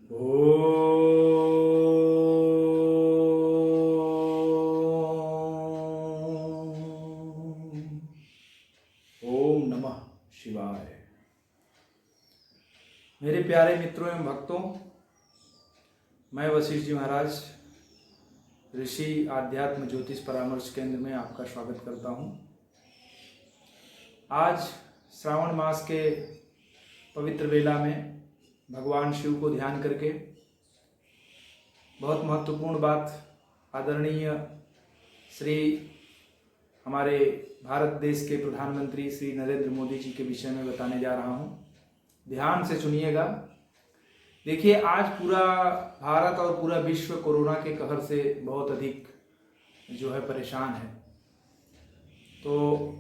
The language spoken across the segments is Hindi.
ओम नमः शिवाय। मेरे प्यारे मित्रों एवं भक्तों, मैं वशिष्ठ जी महाराज ऋषि आध्यात्म ज्योतिष परामर्श केंद्र में आपका स्वागत करता हूं। आज श्रावण मास के पवित्र वेला में भगवान शिव को ध्यान करके बहुत महत्वपूर्ण बात आदरणीय श्री हमारे भारत देश के प्रधानमंत्री श्री नरेंद्र मोदी जी के विषय में बताने जा रहा हूं। ध्यान से सुनिएगा। देखिए, आज पूरा भारत और पूरा विश्व कोरोना के कहर से बहुत अधिक परेशान है। तो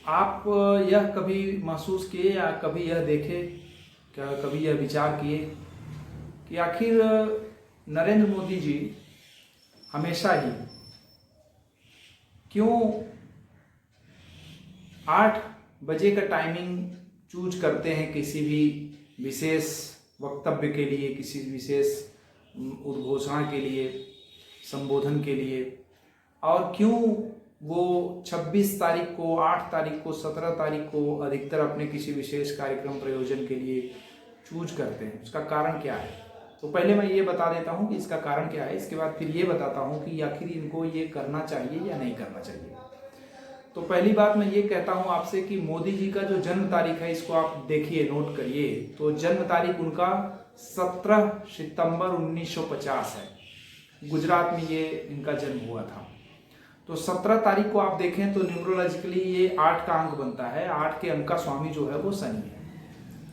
आप यह कभी महसूस किए या कभी यह देखे, क्या कभी यह विचार किए कि आखिर नरेंद्र मोदी जी हमेशा ही क्यों 8 बजे का टाइमिंग चूज करते हैं किसी भी विशेष वक्तव्य के लिए, किसी विशेष उद्घोषणा के लिए, संबोधन के लिए, और क्यों वो 26 तारीख को, 8 तारीख को, 17 तारीख को अधिकतर अपने किसी विशेष कार्यक्रम प्रयोजन के लिए चूज करते हैं। उसका कारण क्या है? तो पहले मैं ये बता देता हूँ कि इसका कारण क्या है, इसके बाद फिर ये बताता हूँ कि आखिर इनको ये करना चाहिए या नहीं करना चाहिए। तो पहली बात मैं ये कहता हूँ आपसे कि मोदी जी का जो जन्म तारीख है, इसको आप देखिए, नोट करिए। तो जन्म तारीख उनका 17 सितंबर 1950 है। गुजरात में ये इनका जन्म हुआ था। तो 17 तारीख को आप देखें तो न्यूमरोलॉजिकली ये 8 का अंक बनता है। 8 के अंक का स्वामी जो है वो शनि है।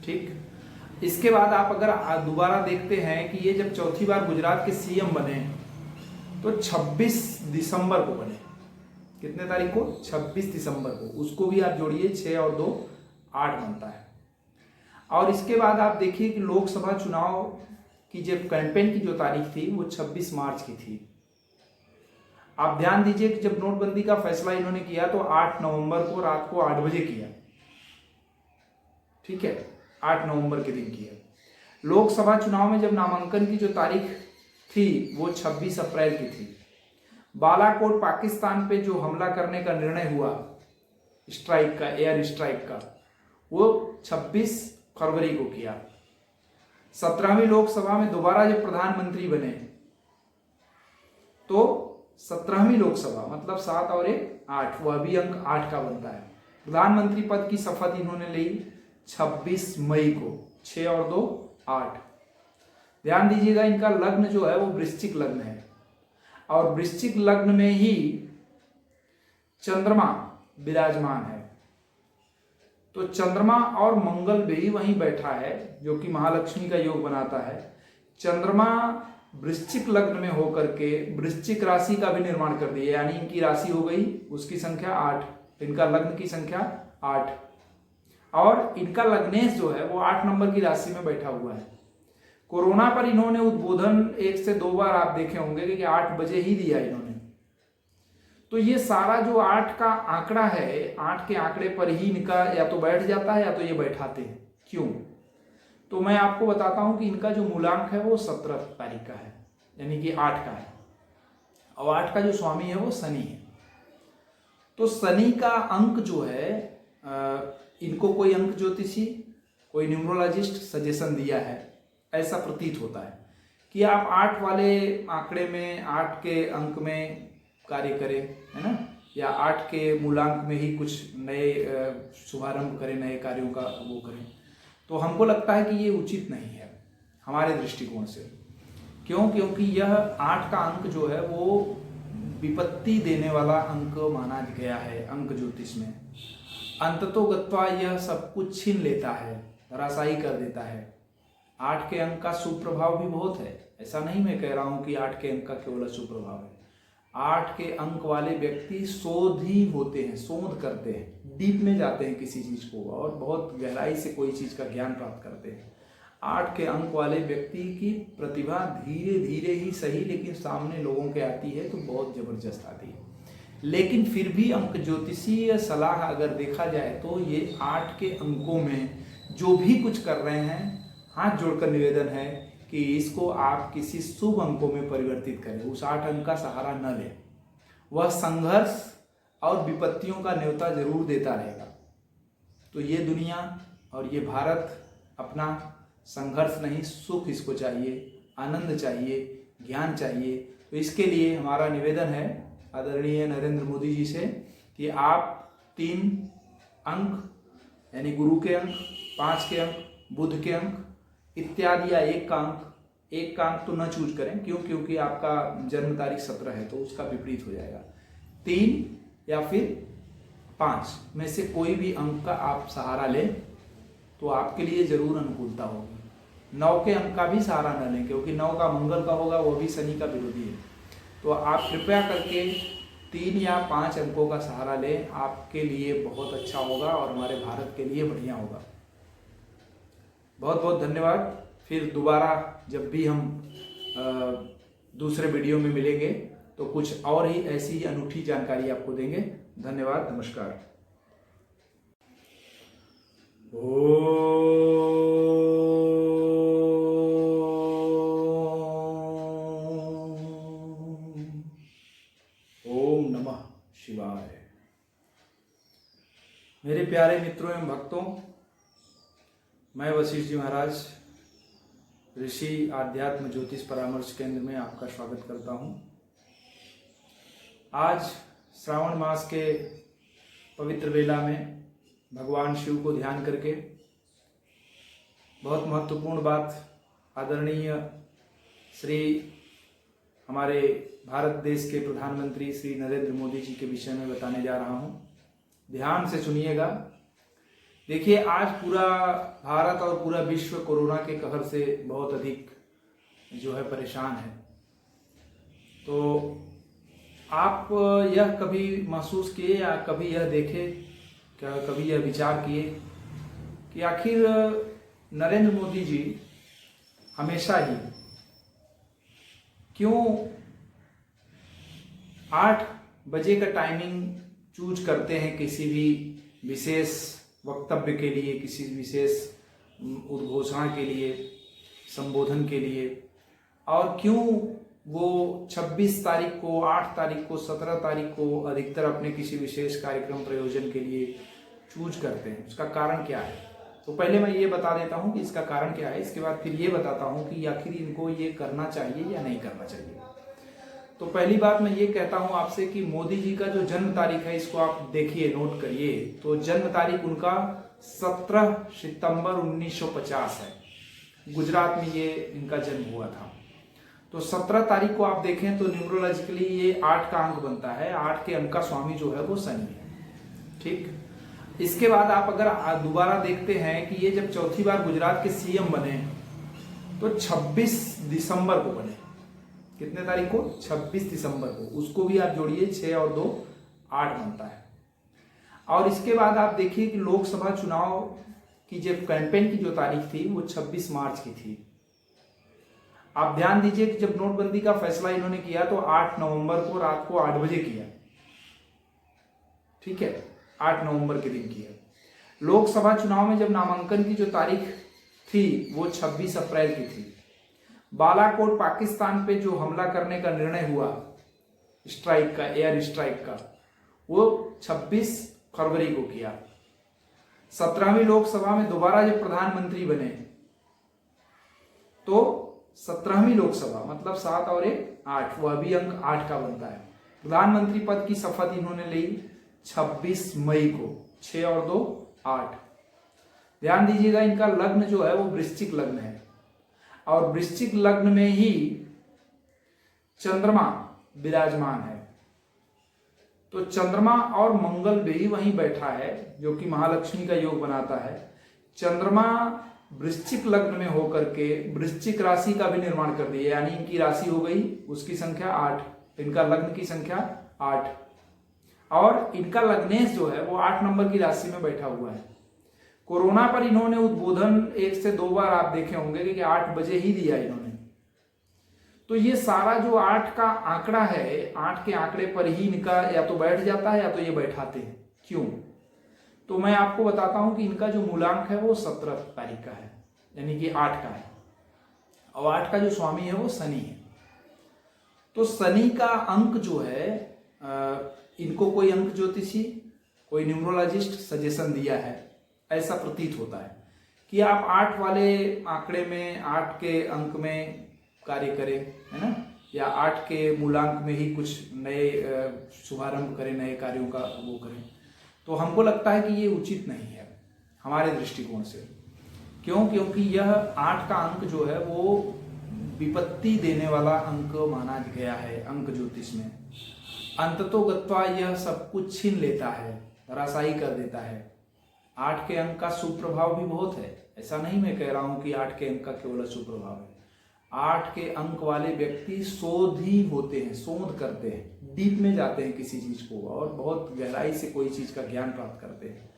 ठीक। इसके बाद आप अगर दोबारा देखते हैं कि ये जब चौथी बार गुजरात के सीएम बने तो 26 दिसंबर को बने। कितने तारीख को? 26 दिसंबर को। उसको भी आप जोड़िए, 6 और 2 8 बनता है। और इसके बाद आप देखिए कि लोकसभा चुनाव की जब कैंपेन की जो तारीख थी वो 26 मार्च की थी। आप ध्यान दीजिए कि जब नोटबंदी का फैसला इन्होंने किया तो 8 नवंबर को रात को 8 बजे किया। ठीक है, 8 नवंबर के दिन किया। लोकसभा चुनाव में जब नामांकन की जो तारीख थी वो 26 अप्रैल की थी। बालाकोट पाकिस्तान पे जो हमला करने का निर्णय हुआ, स्ट्राइक का, एयर स्ट्राइक का, वो 26 फरवरी को किया। 17वीं लोकसभा में दोबारा जब प्रधानमंत्री बने तो 17वीं लोकसभा मतलब 7 और 1 8, वह भी अंक 8 का बनता है। प्रधानमंत्री पद की शपथ इन्होंने ली 26 मई को, 6 और 2 8। ध्यान दीजिएगा, इनका लग्न जो है वो वृश्चिक लग्न है और वृश्चिक लग्न में ही चंद्रमा विराजमान है। तो चंद्रमा और मंगल भी वहीं बैठा है, जो कि महालक्ष्मी का योग बनाता है। चंद्रमा वृश्चिक लग्न में होकर के वृश्चिक राशि का भी निर्माण कर दिया, यानी इनकी राशि हो गई, उसकी संख्या 8, इनका लग्न की संख्या 8, और इनका लग्नेश जो है वो 8 नंबर की राशि में बैठा हुआ है। कोरोना पर इन्होंने उद्बोधन 1 से 2 बार आप देखे होंगे कि 8 बजे ही दिया इन्होंने। तो ये सारा जो 8 का आंकड़ा है, 8 के आंकड़े पर ही इनका या तो बैठ जाता है या तो ये बैठाते हैं। क्यों? तो मैं आपको बताता हूं कि इनका जो मूलांक है वो 17 तारीख का है, यानी कि 8 का है, और 8 का जो स्वामी है वो शनि है। तो शनि का अंक जो है, इनको कोई अंक ज्योतिषी, कोई न्यूमरोलॉजिस्ट सजेशन दिया है, ऐसा प्रतीत होता है कि आप 8 वाले आंकड़े में, 8 के अंक में कार्य करें, है ना, या 8 के मूलांक में ही कुछ नए शुभारंभ करें, नए कार्यों का वो करें। तो हमको लगता है कि ये उचित नहीं है हमारे दृष्टिकोण से। क्यों? क्योंकि यह 8 का अंक जो है वो विपत्ति देने वाला अंक माना गया है अंक ज्योतिष में। अंततोगत्वा यह सब कुछ छीन लेता है, धराशायी कर देता है। 8 के अंक का सुप्रभाव भी बहुत है, ऐसा नहीं मैं कह रहा हूं कि 8 के अंक का केवल सुप्रभाव है। 8 के अंक वाले व्यक्ति शोधी होते हैं, शोध करते हैं, डीप में जाते हैं किसी चीज को और बहुत गहराई से कोई चीज का ज्ञान प्राप्त करते हैं। 8 के अंक वाले व्यक्ति की प्रतिभा धीरे धीरे ही सही, लेकिन सामने लोगों के आती है तो बहुत जबरदस्त आती है। लेकिन फिर भी अंक ज्योतिषीय सलाह अगर देखा जाए तो ये 8 के अंकों में जो भी कुछ कर रहे हैं, हाथ जोड़कर निवेदन है कि इसको आप किसी शुभ अंकों में परिवर्तित करें, उस 8 अंक का सहारा न लें। वह संघर्ष और विपत्तियों का न्योता जरूर देता रहेगा। तो ये दुनिया और ये भारत अपना संघर्ष नहीं, सुख इसको चाहिए, आनंद चाहिए, ज्ञान चाहिए। तो इसके लिए हमारा निवेदन है आदरणीय नरेंद्र मोदी जी से कि आप 3 अंक यानी गुरु के अंक, 5 के अंक, बुध के अंक इत्यादि, या 1 का अंक तो न चूज करें, क्यों? क्योंकि आपका जन्म तारीख 17 है तो उसका विपरीत हो जाएगा। 3 या फिर 5 में से कोई भी अंक का आप सहारा लें तो आपके लिए जरूर अनुकूलता होगी। 9 के अंक का भी सहारा न लें, क्योंकि 9 का मंगल का होगा, वो भी शनि का विरोधी है। तो आप कृपया करके 3 या 5 अंकों का सहारा लें, आपके लिए बहुत अच्छा होगा और हमारे भारत के लिए बढ़िया होगा। बहुत बहुत धन्यवाद। फिर दोबारा जब भी हम दूसरे वीडियो में मिलेंगे तो कुछ और ही ऐसी ही अनूठी जानकारी आपको देंगे। धन्यवाद, नमस्कार। ओम नमः शिवाय। मेरे प्यारे मित्रों एवं भक्तों, मैं वशिष्ठ जी महाराज ऋषि आध्यात्म ज्योतिष परामर्श केंद्र में आपका स्वागत करता हूं। आज श्रावण मास के पवित्र वेला में भगवान शिव को ध्यान करके बहुत महत्वपूर्ण बात आदरणीय श्री हमारे भारत देश के प्रधानमंत्री श्री नरेंद्र मोदी जी के विषय में बताने जा रहा हूं। ध्यान से सुनिएगा। देखिए, आज पूरा भारत और पूरा विश्व कोरोना के कहर से बहुत अधिक जो है परेशान है। तो आप यह कभी महसूस किए या कभी यह देखे, क्या कभी यह विचार किए कि आखिर नरेंद्र मोदी जी हमेशा ही क्यों 8 बजे का टाइमिंग चूज करते हैं किसी भी विशेष वक्तव्य के लिए, किसी विशेष उद्घोषणा के लिए, संबोधन के लिए, और क्यों वो 26 तारीख को, 8 तारीख को, 17 तारीख को अधिकतर अपने किसी विशेष कार्यक्रम प्रयोजन के लिए चूज करते हैं? उसका कारण क्या है? तो पहले मैं ये बता देता हूँ कि इसका कारण क्या है, इसके बाद फिर ये बताता हूँ कि आखिर इनको ये करना चाहिए या नहीं करना चाहिए। तो पहली बात मैं ये कहता हूं आपसे कि मोदी जी का जो जन्म तारीख है, इसको आप देखिए, नोट करिए। तो जन्म तारीख उनका 17 सितंबर 1950 है। गुजरात में ये इनका जन्म हुआ था। तो 17 तारीख को आप देखें तो न्यूमरोलॉजिकली ये 8 का अंक बनता है। 8 के अंक का स्वामी जो है वो शनि है। ठीक। इसके बाद आप अगर दोबारा देखते हैं कि ये जब चौथी बार गुजरात के सीएम बने तो 26 दिसंबर को बने। कितने तारीख को? 26 दिसंबर को। उसको भी आप जोड़िए, 6 और 2 8 बनता है। और इसके बाद आप देखिए कि लोकसभा चुनाव की जो कैंपेन की जो तारीख थी वो 26 मार्च की थी। आप ध्यान दीजिए कि जब नोटबंदी का फैसला इन्होंने किया तो 8 नवंबर को रात को 8 बजे किया। ठीक है, 8 नवंबर के दिन किया। लोकसभा चुनाव में जब नामांकन की जो तारीख थी वो 26 अप्रैल की थी। बालाकोट पाकिस्तान पे जो हमला करने का निर्णय हुआ, स्ट्राइक का, एयर स्ट्राइक का, वो 26 फरवरी को किया। 17वीं लोकसभा में दोबारा जब प्रधानमंत्री बने तो 17वीं लोकसभा मतलब 7 और 1 8, वह भी अंक 8 का बनता है। प्रधानमंत्री पद की शपथ इन्होंने ली 26 मई को, 6 और 2 8। ध्यान दीजिएगा, इनका लग्न जो है वो वृश्चिक लग्न है और वृश्चिक लग्न में ही चंद्रमा विराजमान है। तो चंद्रमा और मंगल भी वहीं बैठा है, जो कि महालक्ष्मी का योग बनाता है। चंद्रमा वृश्चिक लग्न में होकर के वृश्चिक राशि का भी निर्माण कर दिया, यानी इनकी राशि हो गई, उसकी संख्या 8, इनका लग्न की संख्या 8, और इनका लग्नेश जो है वो 8 नंबर की राशि में बैठा हुआ है। कोरोना पर इन्होंने उद्बोधन 1 से 2 बार आप देखे होंगे कि 8 बजे ही दिया इन्होंने। तो ये सारा जो 8 का आंकड़ा है, 8 के आंकड़े पर ही इनका या तो बैठ जाता है या तो ये बैठाते हैं। क्यों? तो मैं आपको बताता हूं कि इनका जो मूलांक है वो 17 तारीख का है, यानी कि 8 का है। और 8 का जो स्वामी है वो शनि है। तो शनि का अंक जो है, इनको कोई अंक ज्योतिषी, कोई न्यूमरोलॉजिस्ट सजेशन दिया है, ऐसा प्रतीत होता है कि आप 8 वाले आंकड़े में, 8 के अंक में कार्य करें, है ना, या 8 के मूलांक में ही कुछ नए शुभारंभ करें, नए कार्यों का वो करें। तो हमको लगता है कि ये उचित नहीं है हमारे दृष्टिकोण से। क्यों? क्योंकि यह 8 का अंक जो है वो विपत्ति देने वाला अंक माना गया है अंक ज्योतिष में। अंततोगत्वा यह सब कुछ छीन लेता है, धराशायी कर देता है। 8 के अंक का सुप्रभाव भी बहुत है, ऐसा नहीं मैं कह रहा हूं कि 8 के अंक का केवल सुप्रभाव है। 8 के अंक वाले व्यक्ति शोधी होते हैं, शोध करते हैं, डीप में जाते हैं किसी चीज को और बहुत गहराई से कोई चीज का ज्ञान प्राप्त करते हैं।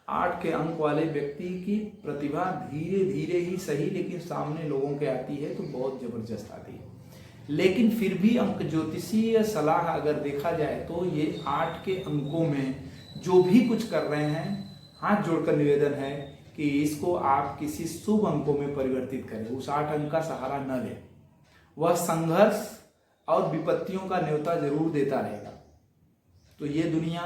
8 के अंक वाले व्यक्ति की प्रतिभा धीरे धीरे ही सही, लेकिन सामने लोगों के आती है तो बहुत जबरदस्त आती है। लेकिन फिर भी अंक ज्योतिषीय सलाह अगर देखा जाए तो ये 8 के अंकों में जो भी कुछ कर रहे हैं, हाथ जोड़कर निवेदन है कि इसको आप किसी शुभ अंकों में परिवर्तित करें। उस 8 अंक का सहारा न लें। वह संघर्ष और विपत्तियों का न्योता जरूर देता रहेगा। तो ये दुनिया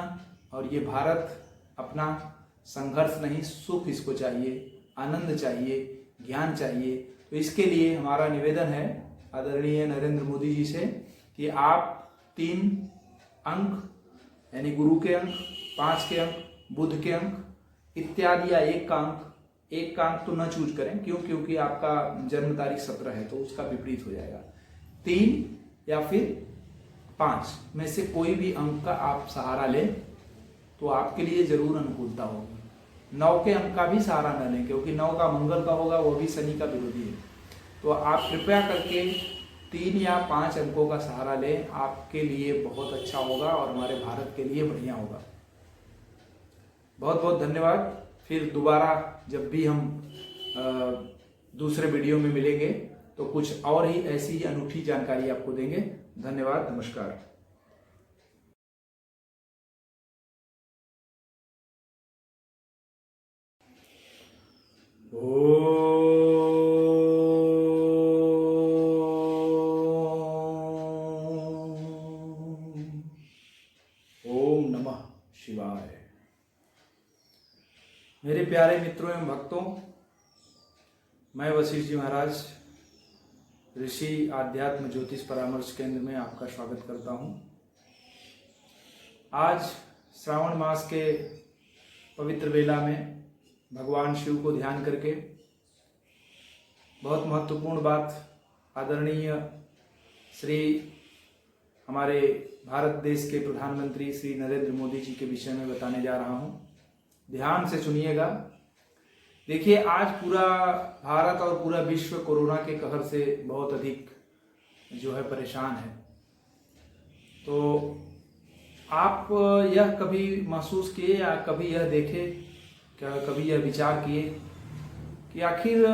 और ये भारत अपना संघर्ष नहीं, सुख इसको चाहिए, आनंद चाहिए, ज्ञान चाहिए। तो इसके लिए हमारा निवेदन है आदरणीय नरेंद्र मोदी जी से कि आप 3 अंक यानी गुरु के अंक, 5 के अंक, बुध के अंक इत्यादि, या 1 का अंक तो न चूज करें। क्यों? क्योंकि आपका जन्म तारीख 17 है तो उसका विपरीत हो जाएगा। 3 या फिर 5 में से कोई भी अंक का आप सहारा लें तो आपके लिए जरूर अनुकूलता होगी। 9 के अंक का भी सहारा न लें, क्योंकि 9 का मंगल का होगा, वो भी शनि का विरोधी है। तो आप कृपया करके 3 या 5 अंकों का सहारा लें, आपके लिए बहुत अच्छा होगा और हमारे भारत के लिए बढ़िया होगा। बहुत बहुत धन्यवाद। फिर दोबारा जब भी हम दूसरे वीडियो में मिलेंगे तो कुछ और ही ऐसी अनूठी जानकारी आपको देंगे। धन्यवाद, नमस्कार। ओम नमः शिवाय। मेरे प्यारे मित्रों एवं भक्तों, मैं वशिष्ठ जी महाराज ऋषि आध्यात्म ज्योतिष परामर्श केंद्र में आपका स्वागत करता हूं। आज श्रावण मास के पवित्र वेला में भगवान शिव को ध्यान करके बहुत महत्वपूर्ण बात आदरणीय श्री हमारे भारत देश के प्रधानमंत्री श्री नरेंद्र मोदी जी के विषय में बताने जा रहा हूं। ध्यान से सुनिएगा। देखिए, आज पूरा भारत और पूरा विश्व कोरोना के कहर से बहुत अधिक जो है परेशान है। तो आप यह कभी महसूस किए या कभी यह देखे, क्या कभी यह विचार किए कि आखिर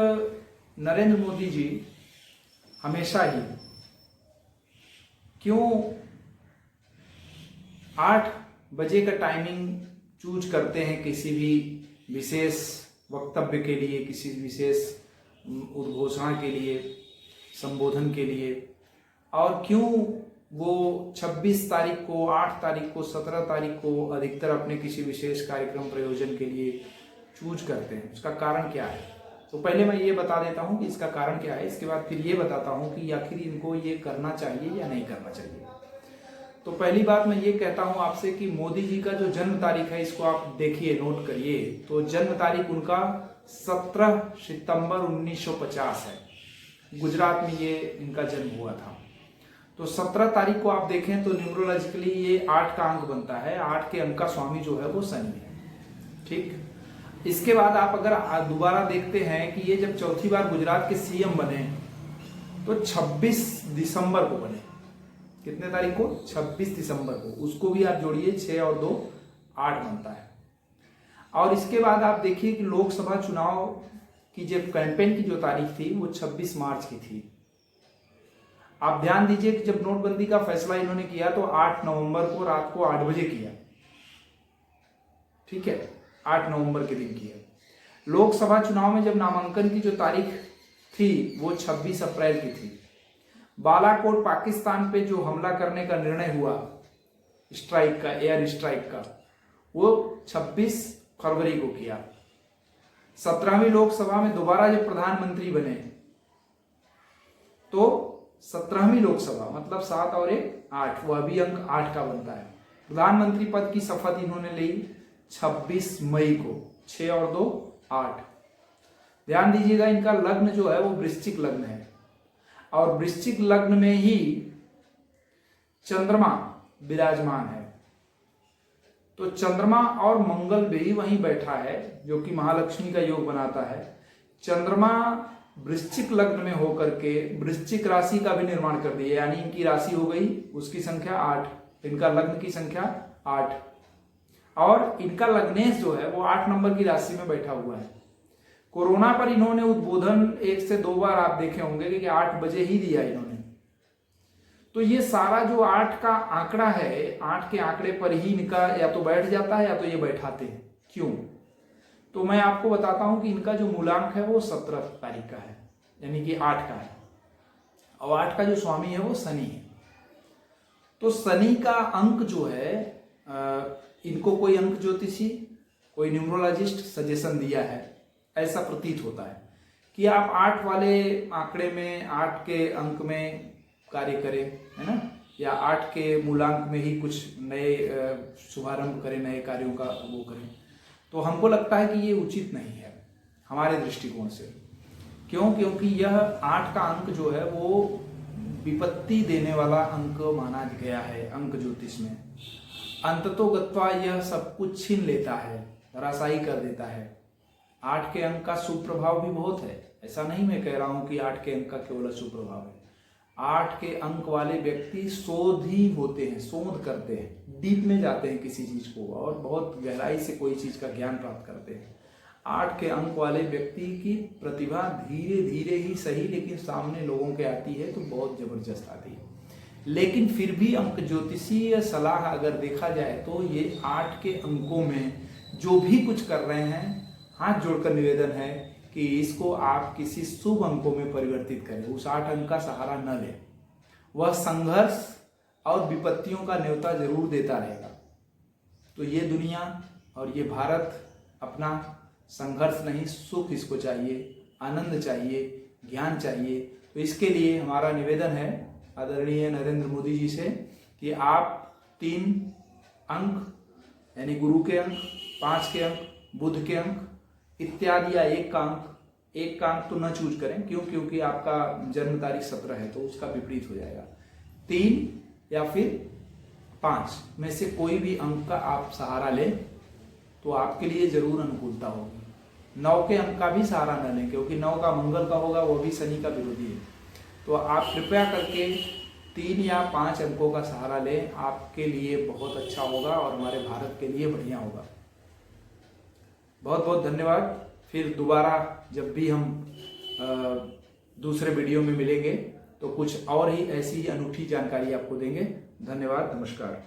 नरेंद्र मोदी जी हमेशा ही क्यों 8 बजे का टाइमिंग चूज करते हैं किसी भी विशेष वक्तव्य के लिए, किसी विशेष उद्घोषणा के लिए, संबोधन के लिए, और क्यों वो 26 तारीख को, 8 तारीख को, 17 तारीख को अधिकतर अपने किसी विशेष कार्यक्रम प्रयोजन के लिए चूज करते हैं। उसका कारण क्या है? तो पहले मैं ये बता देता हूँ कि इसका कारण क्या है, इसके बाद फिर ये बताता हूँ कि आखिर इनको ये करना चाहिए या नहीं करना चाहिए। तो पहली बात मैं ये कहता हूँ आपसे कि मोदी जी का जो जन्म तारीख है, इसको आप देखिए, नोट करिए। तो जन्म तारीख उनका 17 सितंबर 1950 है। गुजरात में ये इनका जन्म हुआ था। तो 17 तारीख को आप देखें तो न्यूमरोलॉजिकली ये 8 का अंक बनता है। 8 के अंक का स्वामी जो है वो शनि है। ठीक। इसके बाद आप अगर दोबारा देखते हैं कि ये जब चौथी बार गुजरात के सीएम बने तो 26 दिसंबर को बने। कितने तारीख को? 26 दिसंबर को। उसको भी आप जोड़िए, 6 और 2 8 बनता है। और इसके बाद आप देखिए कि लोकसभा चुनाव की जब कैंपेन की जो तारीख थी वो 26 मार्च की थी। आप ध्यान दीजिए कि जब नोटबंदी का फैसला इन्होंने किया तो 8 नवंबर को रात को 8 बजे किया। ठीक है, 8 नवंबर के दिन किया। लोकसभा चुनाव में जब नामांकन की जो तारीख थी वो 26 अप्रैल की थी। बालाकोट पाकिस्तान पे जो हमला करने का निर्णय हुआ स्ट्राइक का, एयर स्ट्राइक का, वो 26 फरवरी को किया। 17वीं लोकसभा में दोबारा जब प्रधानमंत्री बने तो 17वीं लोकसभा मतलब 7 और 1 8, वह भी अंक 8 का बनता है। प्रधानमंत्री पद की शपथ इन्होंने ली 26 मई को, 6 और 2 8। ध्यान दीजिएगा, इनका लग्न जो है वो वृश्चिक लग्न है और वृश्चिक लग्न में ही चंद्रमा विराजमान है। तो चंद्रमा और मंगल भी वहीं बैठा है जो कि महालक्ष्मी का योग बनाता है। चंद्रमा वृश्चिक लग्न में होकर के वृश्चिक राशि का भी निर्माण कर दिया, यानी इनकी राशि हो गई उसकी संख्या 8, इनका लग्न की संख्या 8 और इनका लग्नेश जो है वो 8 नंबर की राशि में बैठा हुआ है। कोरोना पर इन्होंने उद्बोधन 1 से 2 बार आप देखे होंगे कि 8 बजे ही दिया इन्होंने। तो ये सारा जो 8 का आंकड़ा है, 8 के आंकड़े पर ही इनका या तो बैठ जाता है या तो ये बैठाते हैं। क्यों? तो मैं आपको बताता हूं कि इनका जो मूलांक है वो 17 तारीख का है, यानी कि 8 का है और 8 का जो स्वामी है वो शनि है। तो शनि का अंक जो है इनको कोई अंक ज्योतिषी, कोई न्यूमरोलॉजिस्ट सजेशन दिया है, ऐसा प्रतीत होता है कि आप 8 वाले आंकड़े में, 8 के अंक में कार्य करें, है ना, या 8 के मूलांक में ही कुछ नए शुभारंभ करें, नए कार्यों का वो करें। तो हमको लगता है कि ये उचित नहीं है हमारे दृष्टिकोण से। क्यों? क्योंकि यह 8 का अंक जो है वो विपत्ति देने वाला अंक माना गया है अंक ज्योतिष में। अंततोगत्वा यह सब कुछ छीन लेता है, धराशायी कर देता है। 8 के अंक का शुभ प्रभाव भी बहुत है, ऐसा नहीं मैं कह रहा हूं कि 8 के अंक का केवल शुभ प्रभाव है। 8 के अंक वाले व्यक्ति शोधी होते हैं, शोध करते हैं, डीप में जाते हैं किसी चीज को और बहुत गहराई से कोई चीज का ज्ञान प्राप्त करते हैं। 8 के अंक वाले व्यक्ति की प्रतिभा धीरे धीरे ही सही लेकिन सामने लोगों के आती है तो बहुत जबरदस्त आती है। लेकिन फिर भी अंक ज्योतिषीय सलाह अगर देखा जाए तो ये 8 के अंकों में जो भी कुछ कर रहे हैं, हाथ जोड़कर निवेदन है कि इसको आप किसी शुभ अंकों में परिवर्तित करें, उस 8 अंक का सहारा न लें। वह संघर्ष और विपत्तियों का न्योता जरूर देता रहेगा। तो ये दुनिया और ये भारत अपना संघर्ष नहीं, सुख इसको चाहिए, आनंद चाहिए, ज्ञान चाहिए। तो इसके लिए हमारा निवेदन है आदरणीय नरेंद्र मोदी जी से कि आप 3 अंक यानी गुरु के अंक, 5 के अंक, बुध के अंक इत्यादि या 1 का अंक तो न चूज करें। क्यों? क्योंकि आपका जन्म तारीख 17 है तो उसका विपरीत हो जाएगा। 3 या फिर 5 में से कोई भी अंक का आप सहारा लें तो आपके लिए जरूर अनुकूलता होगी। 9 के अंक का भी सहारा न लें क्योंकि 9 का मंगल का होगा, वो भी शनि का विरोधी है। तो आप कृपया करके 3 या 5 अंकों का सहारा लें, आपके लिए बहुत अच्छा होगा और हमारे भारत के लिए बढ़िया होगा। बहुत बहुत धन्यवाद। फिर दोबारा जब भी हम दूसरे वीडियो में मिलेंगे तो कुछ और ही ऐसी अनूठी जानकारी आपको देंगे। धन्यवाद, नमस्कार।